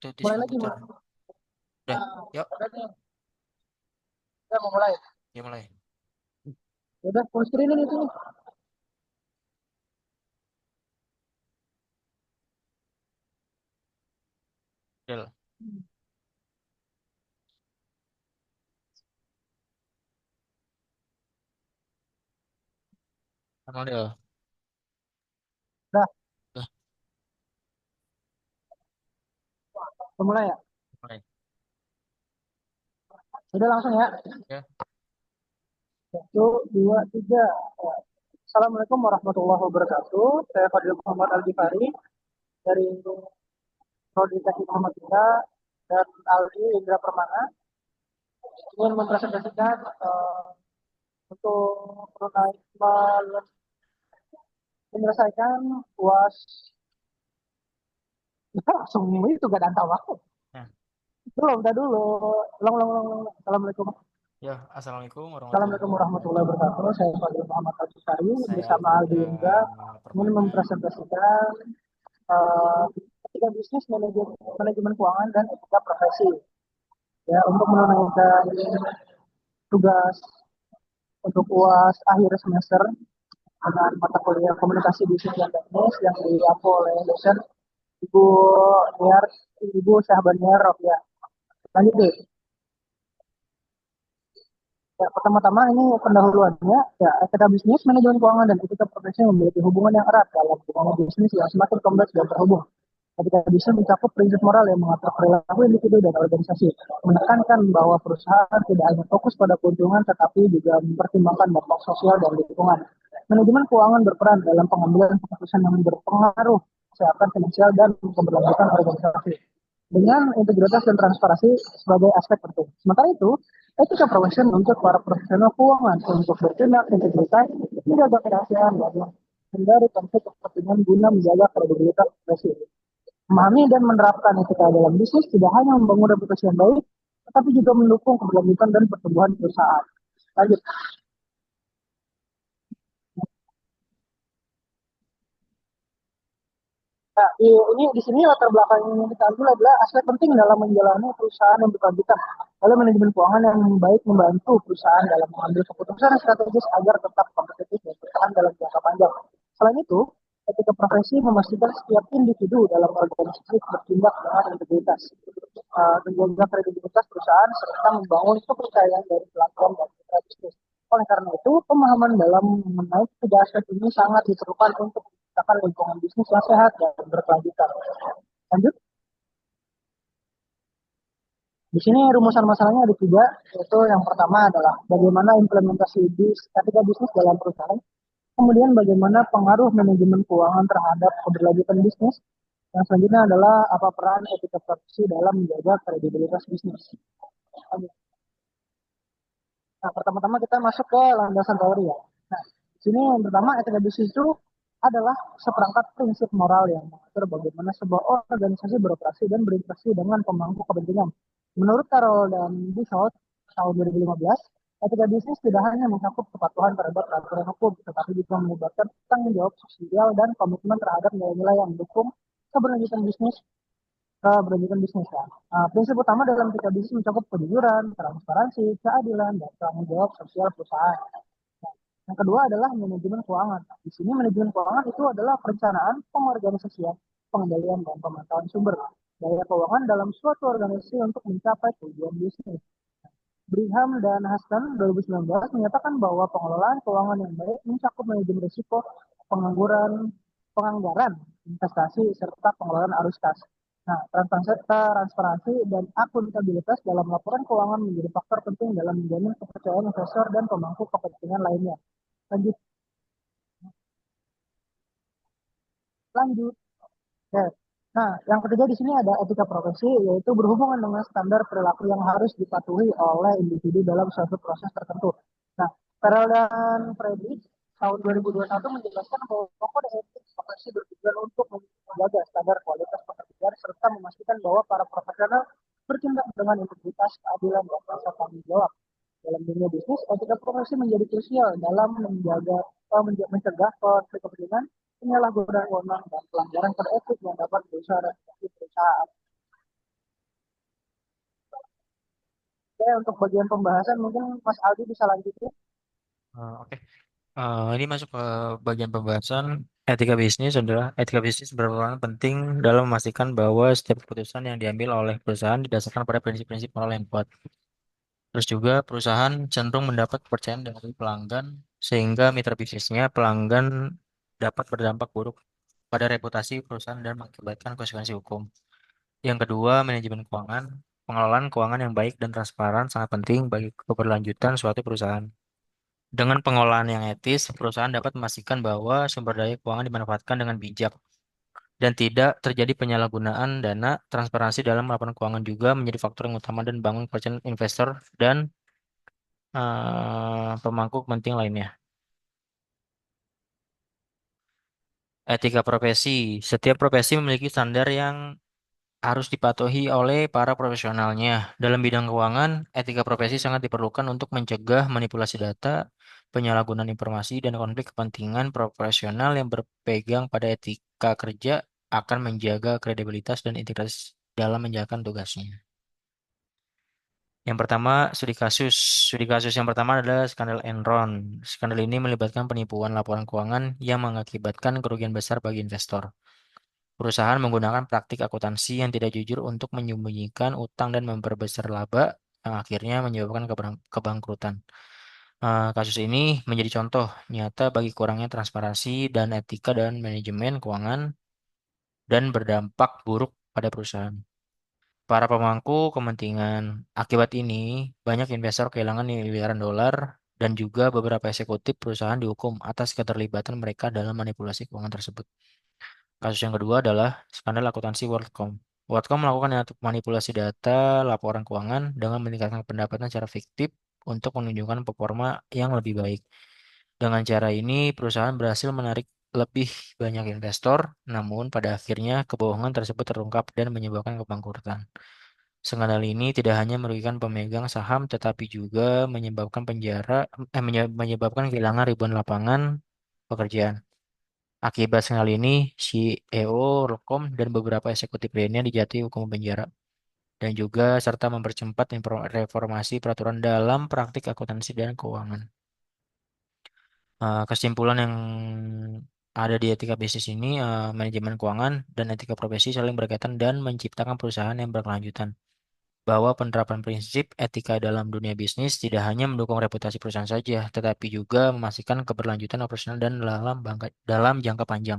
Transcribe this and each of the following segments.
Tuh di Mulai lagi, komputer. mulai. Udah, Nah, yuk, udah nih. Udah mau mulai. ya mulai. Udah, full screen ini tuh. Del, sama Del. Udah, Udah, mau mulai ya. mulai. Udah langsung ya. Ya, Satu, dua, tiga. Ya. Assalamualaikum warahmatullahi wabarakatuh. Saya Fadil Muhammad Al-Ghifari dari Prodi Teknik Muhammadiyah dan Aldi Indra Permana ingin mempresentasikan untuk menyelesaikan UAS. Kita langsung itu gak ada waktu. nah, Belum, udah dulu. Long, long, long, long. Assalamualaikum. ya. Assalamualaikum warahmatullahi Assalamualaikum warahmatullahi wabarakatuh. wabarakatuh. Saya Fadil Muhammad Al-Ghifari Saya bersama Aldi Fadil Indra ingin Permana. mempresentasikan uh, etika bisnis, manajemen keuangan dan etika profesi. Ya, untuk menunaikan tugas untuk UAS akhir semester dengan mata kuliah komunikasi bisnis dan teknis yang diampu oleh dosen Ibu Niar, Ibu Syahbaniar Rofiah. Lanjut deh. Ya, pertama-tama ini pendahuluannya, ya, etika bisnis, manajemen keuangan, dan etika profesi memiliki hubungan yang erat dalam dunia bisnis yang semakin kompleks dan terhubung. Etika bisnis mencakup prinsip moral yang mengatur perilaku individu dan organisasi, menekankan bahwa perusahaan tidak hanya fokus pada keuntungan, tetapi juga mempertimbangkan dampak sosial dan lingkungan. Manajemen keuangan berperan dalam pengambilan keputusan yang berpengaruh kesehatan finansial dan keberlanjutan organisasi dengan integritas dan transparansi sebagai aspek penting. Sementara itu, etika profesional untuk para profesional keuangan untuk bertindak integritas, menjaga kerahasiaan, dan menghindari konflik kepentingan guna menjaga kredibilitas profesi. Memahami dan menerapkan etika dalam bisnis tidak hanya membangun reputasi yang baik, tetapi juga mendukung keberlanjutan dan pertumbuhan perusahaan. Lanjut. Nah, ini di sini latar belakang yang kita ambil adalah aspek penting dalam menjalani perusahaan yang berkelanjutan. Lalu manajemen keuangan yang baik membantu perusahaan dalam mengambil keputusan strategis agar tetap kompetitif dan bertahan dalam jangka panjang. Selain itu, etika profesi memastikan setiap individu dalam organisasi bertindak dengan integritas, menjaga kredibilitas perusahaan serta membangun kepercayaan dari pelanggan dan mitra bisnis. Oleh karena itu, pemahaman dalam mengenai tiga aspek ini sangat diperlukan untuk menciptakan lingkungan bisnis yang sehat dan berkelanjutan. Lanjut. Di sini rumusan masalahnya ada tiga, yaitu yang pertama adalah bagaimana implementasi etika bisnis dalam perusahaan, kemudian bagaimana pengaruh manajemen keuangan terhadap keberlanjutan bisnis, yang selanjutnya adalah apa peran etika profesi dalam menjaga kredibilitas bisnis. Nah, pertama-tama kita masuk ke landasan teori ya. Nah, di sini yang pertama etika bisnis itu adalah seperangkat prinsip moral yang mengatur bagaimana sebuah organisasi beroperasi dan berinteraksi dengan pemangku kepentingan. Menurut Carol dan Bishop tahun 2015, etika bisnis tidak hanya mencakup kepatuhan terhadap peraturan hukum, tetapi juga melibatkan tanggung jawab sosial dan komitmen terhadap nilai-nilai yang mendukung keberlanjutan bisnis berlanjutan bisnis ya. Prinsip utama dalam etika bisnis mencakup kejujuran, transparansi, keadilan, dan tanggung jawab sosial perusahaan. Nah, yang kedua adalah manajemen keuangan. Di sini manajemen keuangan itu adalah perencanaan, pengorganisasian, pengendalian, dan pemantauan sumber daya keuangan dalam suatu organisasi untuk mencapai tujuan bisnis. Brigham dan Huston 2019 menyatakan bahwa pengelolaan keuangan yang baik mencakup manajemen risiko, penganggaran, investasi, serta pengelolaan arus kas. Nah, transparansi dan akuntabilitas dalam laporan keuangan menjadi faktor penting dalam menjamin kepercayaan investor dan pemangku kepentingan lainnya. Lanjut, lanjut. Ya. Nah, yang ketiga di sini ada etika profesi, yaitu berhubungan dengan standar perilaku yang harus dipatuhi oleh individu dalam suatu proses tertentu. Nah, Farrell dan Fredrik tahun 2021 menjelaskan bahwa kode etik profesi bertujuan untuk menjaga standar kualitas pekerjaan serta memastikan bahwa para profesional bertindak dengan integritas, keadilan, dan rasa tanggung jawab. Dalam dunia bisnis, etika profesi menjadi krusial dalam mencegah konflik kepentingan, penyalahgunaan wewenang, dan pelanggaran kode etik yang dapat berusaha dari perusahaan. Oke, untuk bagian pembahasan mungkin Mas Aldi bisa lanjutin. Oke. Ini masuk ke bagian pembahasan etika bisnis adalah etika bisnis berperan penting dalam memastikan bahwa setiap keputusan yang diambil oleh perusahaan didasarkan pada prinsip-prinsip moral yang kuat. Terus juga perusahaan cenderung mendapat kepercayaan dari pelanggan sehingga mitra bisnisnya pelanggan dapat berdampak buruk pada reputasi perusahaan dan mengakibatkan konsekuensi hukum. Yang kedua, manajemen keuangan. Pengelolaan keuangan yang baik dan transparan sangat penting bagi keberlanjutan suatu perusahaan. Dengan pengelolaan yang etis, perusahaan dapat memastikan bahwa sumber daya keuangan dimanfaatkan dengan bijak dan tidak terjadi penyalahgunaan dana. Transparansi dalam laporan keuangan juga menjadi faktor yang utama dan bangun kepercayaan investor dan pemangku kepentingan lainnya. Etika profesi. Setiap profesi memiliki standar yang harus dipatuhi oleh para profesionalnya. Dalam bidang keuangan, etika profesi sangat diperlukan untuk mencegah manipulasi data, penyalahgunaan informasi, dan konflik kepentingan. Profesional yang berpegang pada etika kerja akan menjaga kredibilitas dan integritas dalam menjalankan tugasnya. Yang pertama, studi kasus. Studi kasus yang pertama adalah skandal Enron. Skandal ini melibatkan penipuan laporan keuangan yang mengakibatkan kerugian besar bagi investor. Perusahaan menggunakan praktik akuntansi yang tidak jujur untuk menyembunyikan utang dan memperbesar laba yang akhirnya menyebabkan kebangkrutan. Kasus ini menjadi contoh nyata bagi kurangnya transparansi dan etika dan manajemen keuangan dan berdampak buruk pada perusahaan. Para pemangku kepentingan akibat ini, banyak investor kehilangan miliaran dolar dan juga beberapa eksekutif perusahaan dihukum atas keterlibatan mereka dalam manipulasi keuangan tersebut. Kasus yang kedua adalah skandal akuntansi WorldCom. WorldCom melakukan manipulasi data laporan keuangan dengan meningkatkan pendapatan secara fiktif untuk menunjukkan performa yang lebih baik. Dengan cara ini, perusahaan berhasil menarik lebih banyak investor, namun pada akhirnya kebohongan tersebut terungkap dan menyebabkan kebangkrutan. Skandal ini tidak hanya merugikan pemegang saham, tetapi juga menyebabkan kehilangan ribuan lapangan pekerjaan. Akibat skandal ini, CEO Rokom dan beberapa eksekutif lainnya dijatuhi hukuman penjara dan juga serta mempercepat reformasi peraturan dalam praktik akuntansi dan keuangan. Kesimpulan yang ada di etika bisnis ini, manajemen keuangan dan etika profesi saling berkaitan dan menciptakan perusahaan yang berkelanjutan. Bahwa penerapan prinsip etika dalam dunia bisnis tidak hanya mendukung reputasi perusahaan saja, tetapi juga memastikan keberlanjutan operasional dan dalam jangka panjang.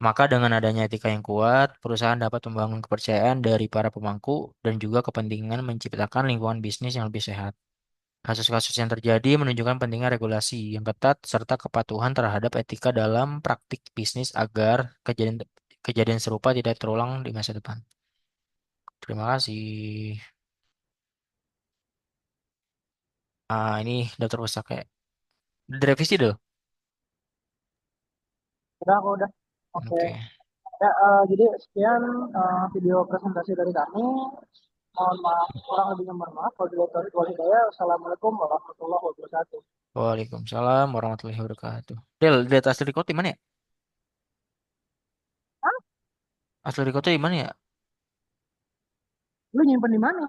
Maka dengan adanya etika yang kuat, perusahaan dapat membangun kepercayaan dari para pemangku dan juga kepentingan menciptakan lingkungan bisnis yang lebih sehat. Kasus-kasus yang terjadi menunjukkan pentingnya regulasi yang ketat serta kepatuhan terhadap etika dalam praktik bisnis agar kejadian kejadian serupa tidak terulang di masa depan. Terima kasih. Ini Dokter Pusaka. Direvisi dulu. Udah, aku udah. Oke. Oke. Ya, jadi sekian video presentasi dari kami. Mohon maaf, kurang lebihnya mohon maaf. Wabillahi Assalamualaikum warahmatullahi wabarakatuh. Waalaikumsalam warahmatullahi wabarakatuh. Del, lihat asli record di mana ya? Hah? Asli recordnya di mana ya? Lu nyimpen di mana?